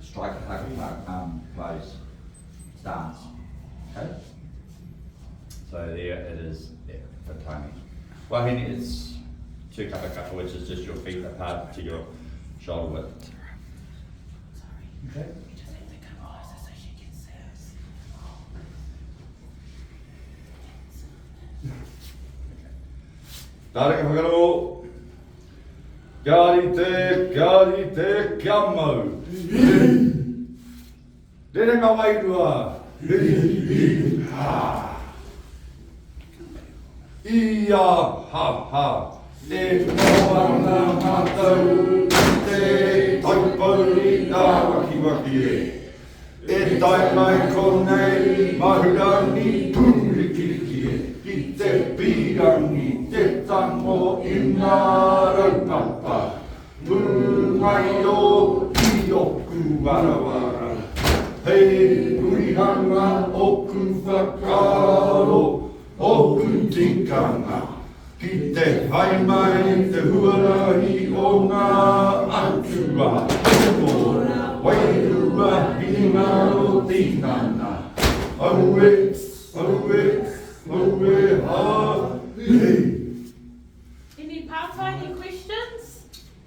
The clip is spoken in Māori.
strike a Haka close stance. Okay? So there it is for timing. Wahine is 2 kapa, which is just your feet apart to your shoulder width. Okay? Tārenga whakaro, kia te, kia mau. Rerenga Wairua. Ia ha, te moana mātou, te taupau I tā waki e. E tai mai konei, mahurangi pūrikiriki e. Ki te pirangi, te tango I ngā raupapa. Mūngai o I oku warawara. Hei purihanga oku whakaro, oku tikanga. Ki te hai mai te huarahi o ngā atua. Mōna Wairua I ngā o tinana. Aue,